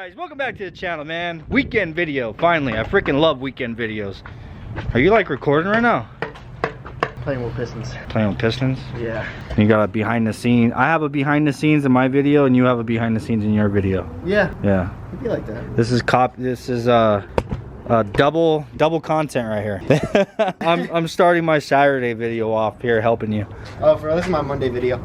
guys, welcome back to the channel, man. Weekend video, finally. I freaking love weekend videos. Are you like recording right now? Playing with pistons. Playing with pistons? Yeah. You got a behind the scenes. I have a behind the scenes in my video, and you have a behind the scenes in your video. Yeah. Yeah. It'd be like that. This is double content right here. I'm starting my Saturday video off here, helping you. Oh, this is my Monday video.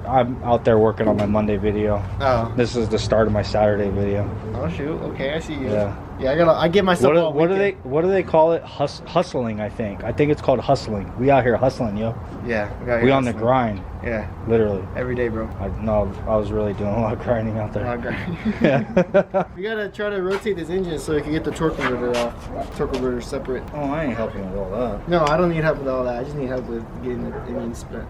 I'm out there working on my Monday video. Oh. This is the start of my Saturday video. Oh shoot. Okay, I see you. Yeah. Yeah, I give myself all weekend. What do they call it? Hustling, I think. I think it's called hustling. We out here hustling, yo. Yeah. We on the grind. Yeah. Literally. Every day, bro. I was really doing a lot of grinding out there. A lot of grinding. Yeah. We gotta try to rotate this engine so we can get the torque converter off. Torque converter separate. Oh, I ain't helping with all that. No, I don't need help with all that. I just need help with getting the engine spun.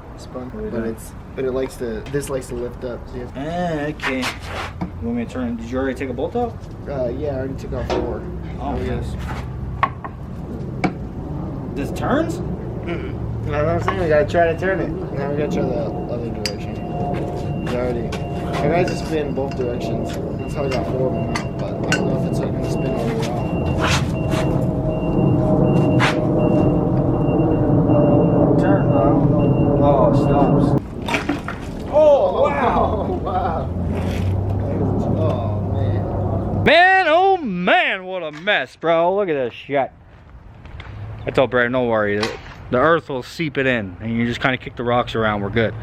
But it likes to. This likes to lift up. See? Okay. You want me to turn? Did you already take a bolt out? Yeah, I already took off 4. Oh yes. This turns? Mm-mm. You know what I'm saying? We gotta try to turn it. Now we gotta try the other direction. I got to spin both directions. That's how I got 4 of them out. But I don't know if it's gonna spin all the way off. Turn, bro. Oh, it stops. Oh, wow. Oh, wow. Oh, man. Man, oh man, what a mess, bro. Look at this shit. I told Braven, don't worry. The earth will seep it in, and you just kind of kick the rocks around. We're good.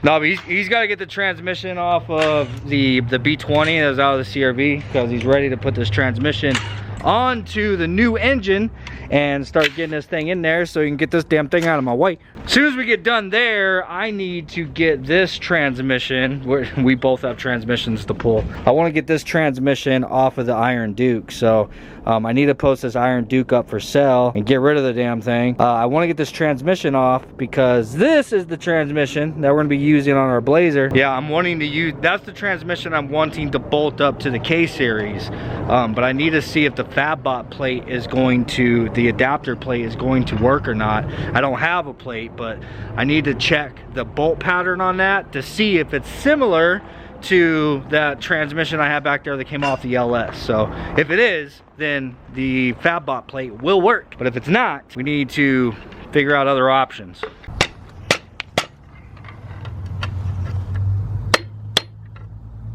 No, but he's got to get the transmission off of the B20 that was out of the CRV, because he's ready to put this transmission onto the new engine and start getting this thing in there so you can get this damn thing out of my way. As soon as we get done there, I need to get this transmission. We both have transmissions to pull. I want to get this transmission off of the Iron Duke, so I need to post this Iron Duke up for sale and get rid of the damn thing. I want to get this transmission off because this is the transmission that we're going to be using on our Blazer. Yeah, I'm wanting to use, that's the transmission I'm wanting to bolt up to the K-Series, but I need to see if the FabBot plate is going to, the adapter plate is going to work or not. I don't have a plate, but I need to check the bolt pattern on that to see if it's similar to that transmission I have back there that came off the LS. So if it is, then the FabBot plate will work. But if it's not, we need to figure out other options.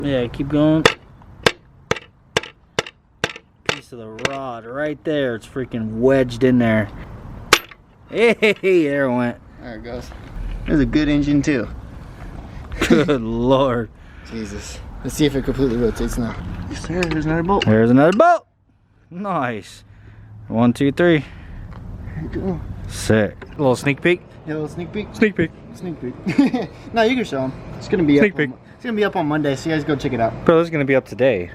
Yeah, keep going. Piece of the rod right there. It's freaking wedged in there. Hey, there it went. There it goes. There's a good engine too. Good Lord. Jesus. Let's see if it completely rotates now. There's another bolt. There's another bolt. Nice. 1, 2, 3. There you go. Sick. A little sneak peek. Yeah, a little sneak peek. Sneak peek. Sneak peek. No, you can show them. It's gonna be sneak up. peek. It's gonna be up on Monday, so you guys go check it out. Bro, this is gonna be up today.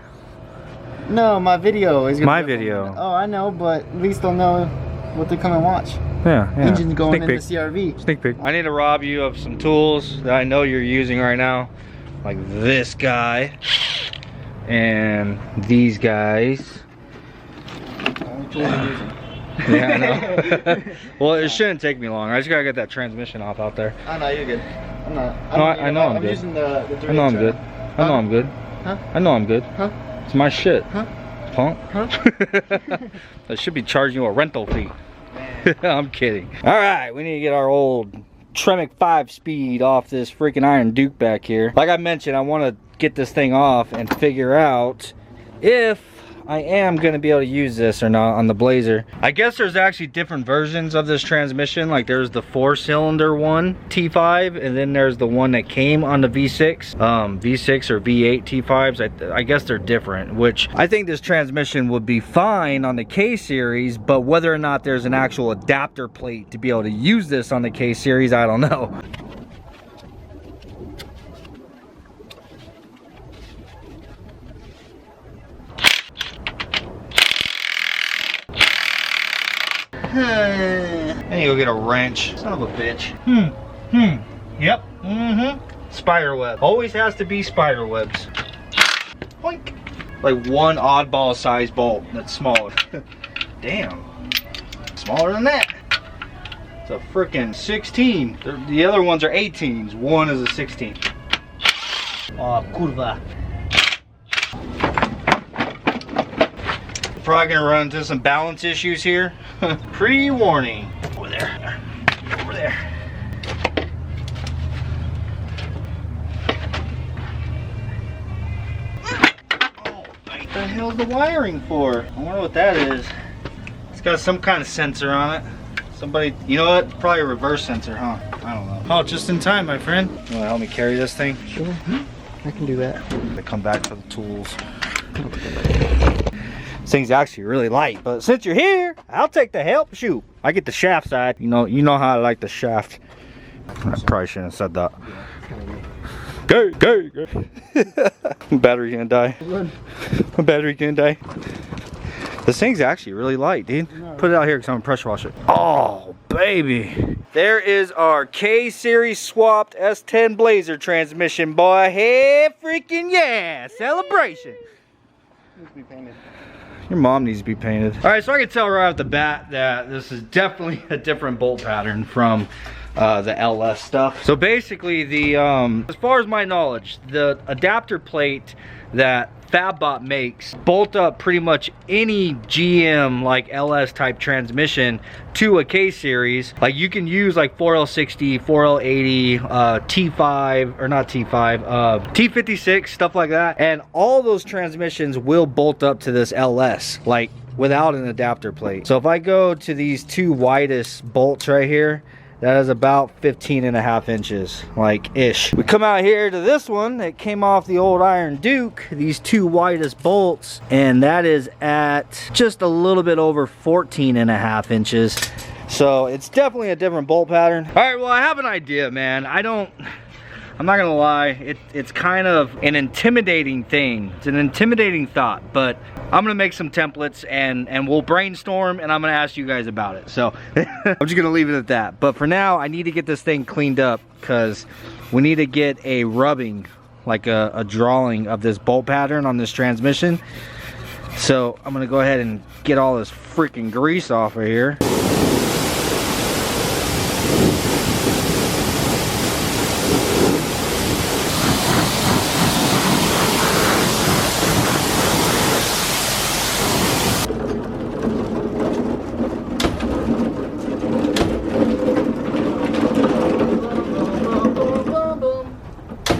No, my video is gonna my be up video. on Monday. Oh, I know, but at least they'll know what to come and watch. Yeah. Engine's going sneak in peek. the CRV. Sneak peek. I need to rob you of some tools that I know you're using right now, like this guy and these guys. Only tools I'm using. Yeah, I know. Well, it shouldn't take me long. I just gotta get that transmission off out there. Oh no, you're good. I'm not. I know I'm good. Using the 3 I know I'm good. I know I'm good. Huh? I know I'm good. Huh? It's my shit. Huh? Punk. Huh? I should be charging you a rental fee. I'm kidding. All right, we need to get our old Tremec 5-speed off this freaking Iron Duke back here. Like I mentioned, I want to get this thing off and figure out if I am going to be able to use this or not on the Blazer. I guess there's actually different versions of this transmission. Like there's the 4-cylinder one, T5, and then there's the one that came on the V6. V6 or V8 T5s, I guess they're different, which I think this transmission would be fine on the K-Series, but whether or not there's an actual adapter plate to be able to use this on the K-Series, I don't know. I need to go get a wrench. Son of a bitch. Yep. Spider web. Always has to be spider webs. Boink. Like one oddball size bolt that's smaller. Damn. Smaller than that. It's a freaking 16. The other ones are 18s. One is a 16. Oh, curva. probably gonna run into some balance issues here. Pre-warning. Over there. Over there. Oh, what the hell's the wiring for? I wonder what that is. It's got some kind of sensor on it. Somebody, you know what? Probably a reverse sensor, huh? I don't know. Oh, just in time, my friend. You wanna help me carry this thing? Sure. I can do that. I come back for the tools. This thing's actually really light, but since you're here, I'll take the help. Shoot, I get the shaft side. You know how I like the shaft. I probably shouldn't have said that. Go. Battery gonna die. My battery gonna die. This thing's actually really light, dude. Put it out here because I'm gonna pressure wash it. Oh, baby. There is our K-Series swapped S10 Blazer transmission, boy. Hey, freaking yeah. Celebration. Needs to be painted. Your mom needs to be painted. All right, so I can tell right off the bat that this is definitely a different bolt pattern from the LS stuff. So basically, as far as my knowledge, the adapter plate that FabBot makes bolt up pretty much any GM like LS type transmission to a K-Series. Like you can use like 4L60, 4L80, T5, or not T5, T56, stuff like that. And all those transmissions will bolt up to this LS, like without an adapter plate. So if I go to these two widest bolts right here, that is about 15.5 inches, like ish. We come out here to this one that came off the old Iron Duke, these two widest bolts, and that is at just a little bit over 14.5 inches. So it's definitely a different bolt pattern. All right, well, I have an idea, man. I'm not gonna lie, it's kind of an intimidating thing. It's an intimidating thought, but I'm gonna make some templates and we'll brainstorm and I'm gonna ask you guys about it. So I'm just gonna leave it at that. But for now, I need to get this thing cleaned up because we need to get a rubbing, like a drawing of this bolt pattern on this transmission. So I'm gonna go ahead and get all this freaking grease off of here.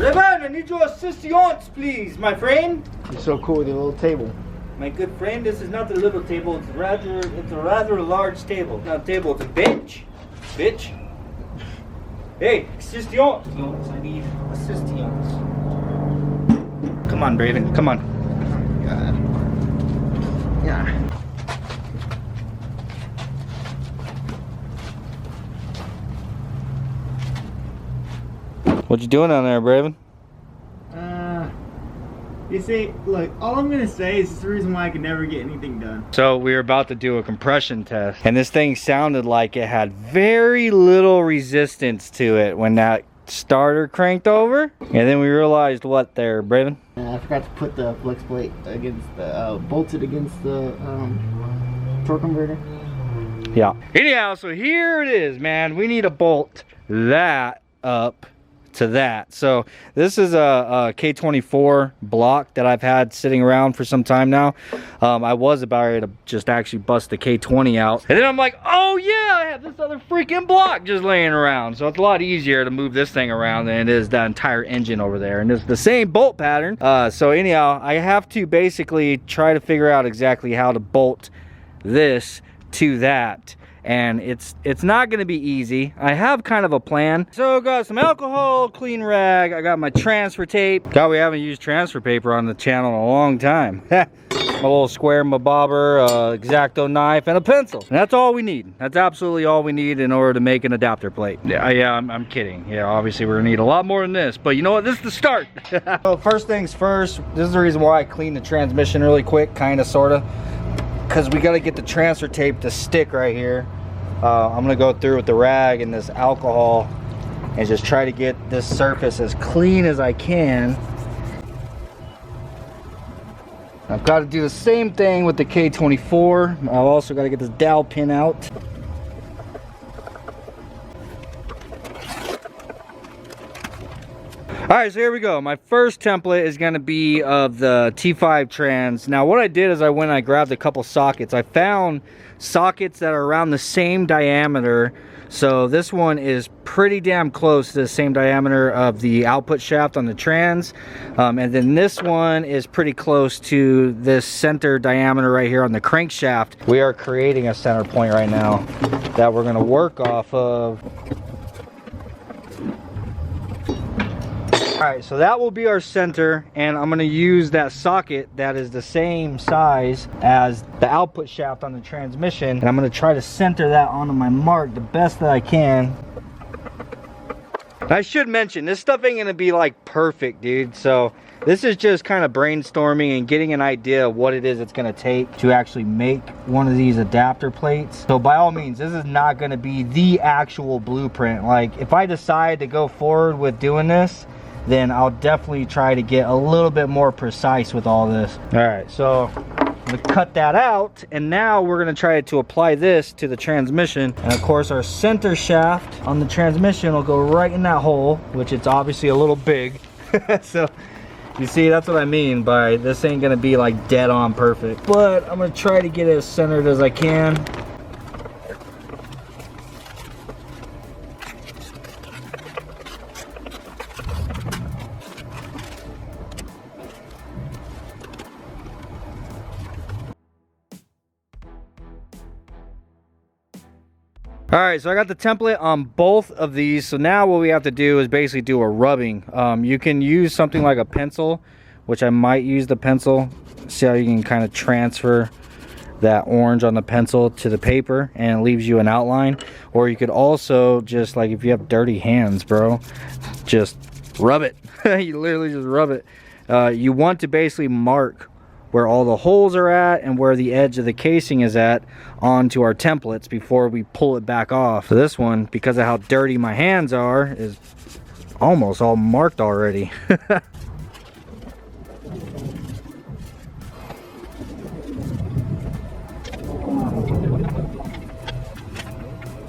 Braven, I need your assistance, please, my friend. You're so cool with your little table. My good friend, this is not a little table. It's a rather large table. Not a table. It's a bench. Bitch. Hey, assistance. I need assistance. Come on, Braven. Come on. Yeah. What you doing down there, Braven? You see, look, all I'm gonna say is it's the reason why I could never get anything done. So we were about to do a compression test, and this thing sounded like it had very little resistance to it when that starter cranked over. And then we realized what there, Braven? I forgot to put the flex plate against the, bolted against the torque converter. Yeah. Anyhow, so here it is, man. We need to bolt that up to that. So this is a K24 block that I've had sitting around for some time now. I was about ready to just actually bust the K20 out, and then I'm like, oh yeah, I have this other freaking block just laying around. So it's a lot easier to move this thing around than it is that entire engine over there, and it's the same bolt pattern. So anyhow, I have to basically try to figure out exactly how to bolt this to that. And it's not gonna be easy. I have kind of a plan. So I got some alcohol, clean rag, I got my transfer tape. God, we haven't used transfer paper on the channel in a long time. My little square bobber, X-Acto knife, and a pencil. And that's all we need. That's absolutely all we need in order to make an adapter plate. Yeah, I'm kidding. Yeah, obviously we're gonna need a lot more than this, but you know what, this is the start. So first things first, this is the reason why I cleaned the transmission really quick, kinda, sorta. Because we got to get the transfer tape to stick right here. I'm going to go through with the rag and this alcohol and just try to get this surface as clean as I can. I've got to do the same thing with the K24. I've also got to get this dowel pin out. Alright, so here we go. My first template is going to be of the T5 trans. Now what I did is I went and I grabbed a couple sockets. I found sockets that are around the same diameter. So this one is pretty damn close to the same diameter of the output shaft on the trans. And then this one is pretty close to this center diameter right here on the crankshaft. We are creating a center point right now that we're going to work off of. Alright, so that will be our center, and I'm going to use that socket that is the same size as the output shaft on the transmission, and I'm going to try to center that onto my mark the best that I can. I should mention, this stuff ain't going to be like perfect, dude, so this is just kind of brainstorming and getting an idea of what it is it's going to take to actually make one of these adapter plates. So by all means, this is not going to be the actual blueprint. Like, if I decide to go forward with doing this, then I'll definitely try to get a little bit more precise with all this. All right, so I'm gonna cut that out, and now we're gonna try to apply this to the transmission. And of course, our center shaft on the transmission will go right in that hole, which it's obviously a little big. So you see, that's what I mean by this ain't gonna be like dead on perfect, but I'm gonna try to get it as centered as I can. All right, so I got the template on both of these. So now what we have to do is basically do a rubbing. You can use something like a pencil, which I might use the pencil. See how you can kind of transfer that orange on the pencil to the paper and it leaves you an outline. Or you could also just, like, if you have dirty hands, bro, just rub it. You literally just rub it. You want to basically mark where all the holes are at and where the edge of the casing is at onto our templates before we pull it back off. So this one, because of how dirty my hands are, is almost all marked already.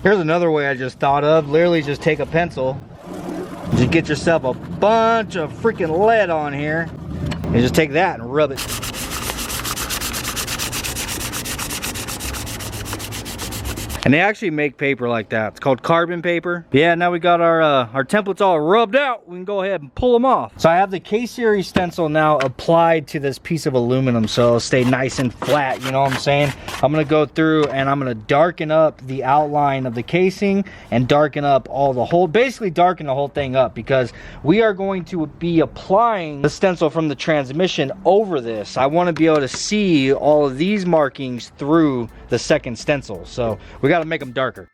Here's another way I just thought of. Literally just take a pencil, just get yourself a bunch of freaking lead on here, and just take that and rub it. And they actually make paper like that. It's called carbon paper. Yeah, now we got our templates all rubbed out. We can go ahead and pull them off. So I have the K-Series stencil now applied to this piece of aluminum so it'll stay nice and flat, you know what I'm saying? I'm gonna go through and I'm gonna darken up the outline of the casing and darken up all the whole, basically darken the whole thing up, because we are going to be applying the stencil from the transmission over this. I wanna be able to see all of these markings through the second stencil. So we got to make them darker.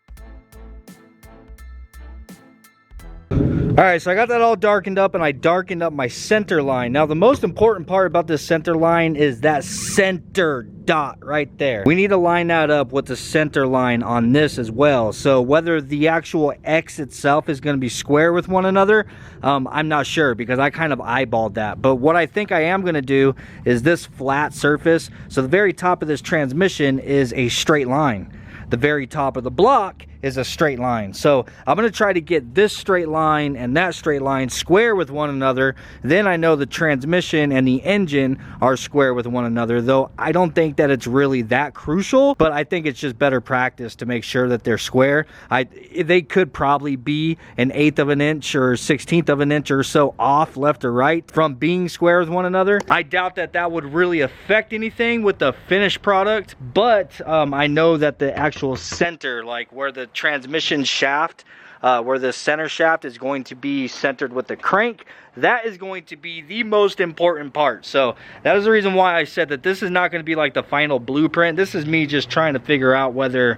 Alright, so I got that all darkened up and I darkened up my center line. Now the most important part about this center line is that center dot right there. We need to line that up with the center line on this as well. So whether the actual X itself is going to be square with one another, I'm not sure, because I kind of eyeballed that. But what I think I am going to do is this flat surface. So the very top of this transmission is a straight line. The very top of the block is a straight line. So I'm going to try to get this straight line and that straight line square with one another. Then I know the transmission and the engine are square with one another, though I don't think that it's really that crucial, but I think it's just better practice to make sure that they're square. They could probably be an 1/8 of an inch or 1/16 of an inch or so off left or right from being square with one another. I doubt that that would really affect anything with the finished product, but I know that the actual center, like where the transmission shaft, where the center shaft is going to be centered with the crank, that is going to be the most important part. So that is the reason why I said that this is not going to be like the final blueprint. This is me just trying to figure out whether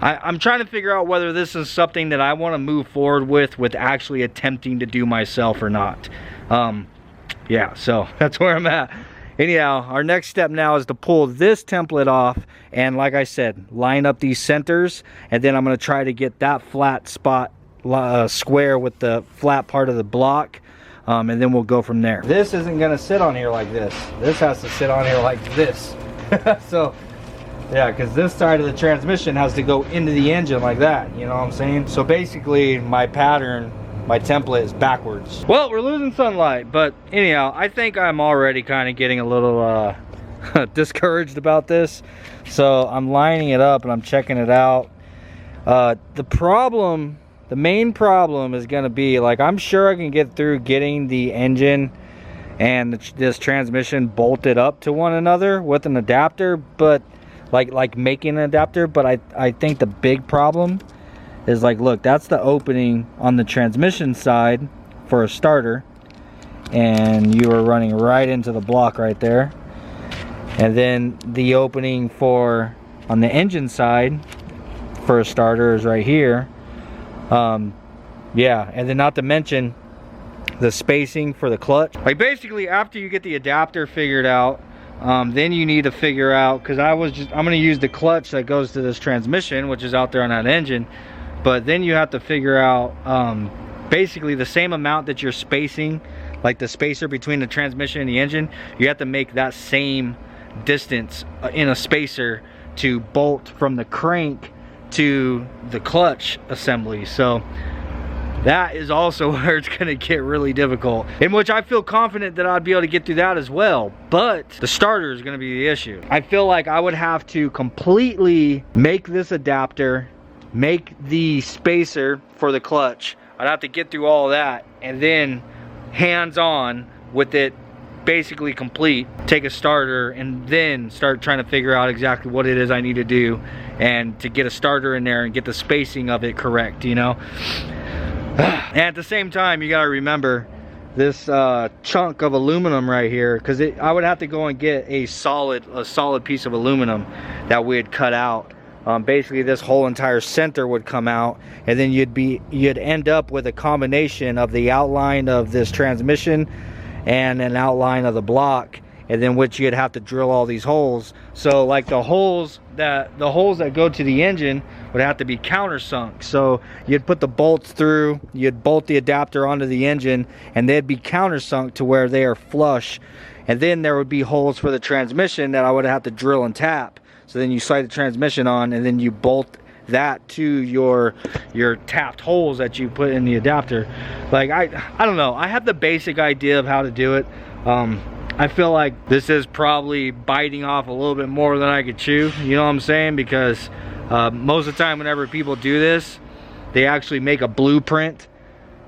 I'm trying to figure out whether this is something that I want to move forward with actually attempting to do myself or not. Yeah, so that's where I'm at. Anyhow, our next step now is to pull this template off and, like I said, line up these centers, and then I'm going to try to get that flat spot square with the flat part of the block, and then we'll go from there. This isn't going to sit on here like this. This has to sit on here like this. So yeah, because this side of the transmission has to go into the engine like that, you know what I'm saying? So basically my pattern my template is backwards. Well, we're losing sunlight, but anyhow, I think I'm already kind of getting a little discouraged about this. So I'm lining it up and I'm checking it out. The main problem is going to be, like, I'm sure I can get through getting the engine and this transmission bolted up to one another with an adapter, but like making an adapter. But I think the big problem is, like, look, that's the opening on the transmission side for a starter, and you are running right into the block right there. And then the opening for on the engine side for a starter is right here. Yeah, and then not to mention the spacing for the clutch. Like, basically, after you get the adapter figured out, then you need to figure out, because I'm going to use the clutch that goes to this transmission, which is out there on that engine. But then you have to figure out basically the same amount that you're spacing, like the spacer between the transmission and the engine, you have to make that same distance in a spacer to bolt from the crank to the clutch assembly. So that is also where it's going to get really difficult, in which I feel confident that I'd be able to get through that as well, but the starter is going to be the issue. I feel like I would have to completely make this adapter, make the spacer for the clutch. I'd have to get through all of that, and then hands-on with it basically complete, take a starter, and then start trying to figure out exactly what it is I need to do and to get a starter in there and get the spacing of it correct, you know. And at the same time, you got to remember this chunk of aluminum right here, because I would have to go and get a solid piece of aluminum that we had cut out. Basically, this whole entire center would come out, and then you'd end up with a combination of the outline of this transmission and an outline of the block, and then which you'd have to drill all these holes. So, like, the holes that go to the engine would have to be countersunk. So you'd put the bolts through, you'd bolt the adapter onto the engine, and they'd be countersunk to where they are flush. And then there would be holes for the transmission that I would have to drill and tap. So then you slide the transmission on, and then you bolt that to your tapped holes that you put in the adapter. Like, I don't know, I have the basic idea of how to do it. I feel like this is probably biting off a little bit more than I could chew, you know what I'm saying? Because most of the time whenever people do this, they actually make a blueprint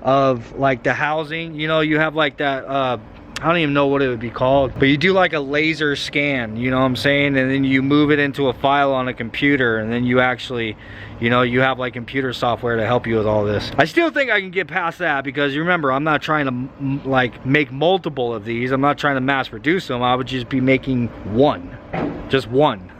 of, like, the housing. You know, you have like that, I don't even know what it would be called, but you do like a laser scan, you know what I'm saying? And then you move it into a file on a computer, and then you actually, you know, you have like computer software to help you with all this. I still think I can get past that, because you remember, I'm not trying to like make multiple of these. I'm not trying to mass produce them. I would just be making one, just one.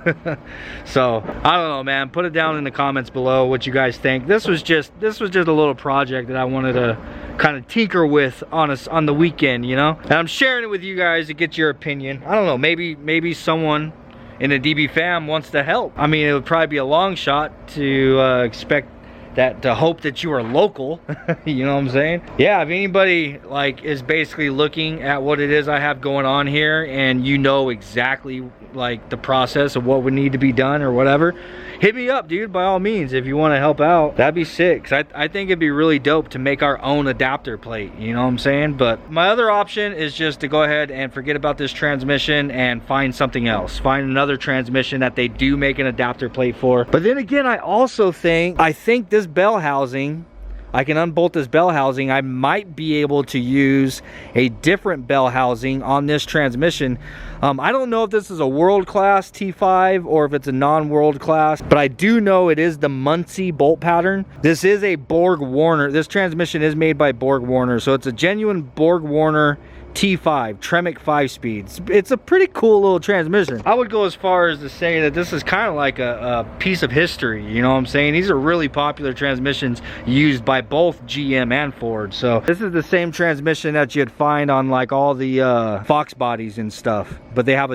So I don't know, man. Put it down in the comments below what you guys think. This was just a little project that I wanted to kind of tinker with on the weekend, you know, and I'm sharing it with you guys to get your opinion. I don't know, maybe someone in the DBFam wants to help. I mean, it would probably be a long shot to expect that, to hope that you are local. You know what I'm saying? Yeah, if anybody like is basically looking at what it is I have going on here, and you know exactly like the process of what would need to be done or whatever, hit me up, dude, by all means. If you want to help out, that'd be sick. 'Cause I think it'd be really dope to make our own adapter plate, you know what I'm saying? But my other option is just to go ahead and forget about this transmission and find something else, find another transmission that they do make an adapter plate for. But then again, I think this bell housing, I can unbolt this bell housing. I might be able to use a different bell housing on this transmission. I don't know if this is a world class T5 or if it's a non-world class, but I do know it is the Muncie bolt pattern. This is a Borg Warner. This transmission is made by Borg Warner, so it's a genuine Borg Warner T5 Tremec 5-speed. It's a pretty cool little transmission. I would go as far as to say that this is kind of like a piece of history, you know what I'm saying? These are really popular transmissions used by both GM and Ford. So this is the same transmission that you'd find on like all the Fox bodies and stuff, but they have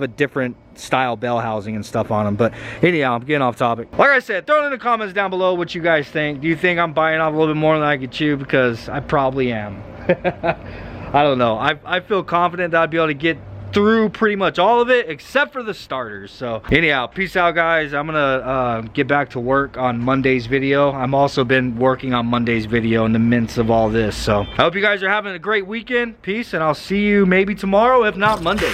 a different style bell housing and stuff on them. But anyhow, I'm getting off topic. Like I said, throw it in the comments down below what you guys think. Do you think I'm biting off a little bit more than I could chew? Because I probably am. I don't know. I feel confident that I'd be able to get through pretty much all of it except for the starters. So anyhow, peace out guys. I'm gonna get back to work on Monday's video. I'm also been working on Monday's video in the midst of all this. So I hope you guys are having a great weekend. Peace, and I'll see you maybe tomorrow, if not Monday.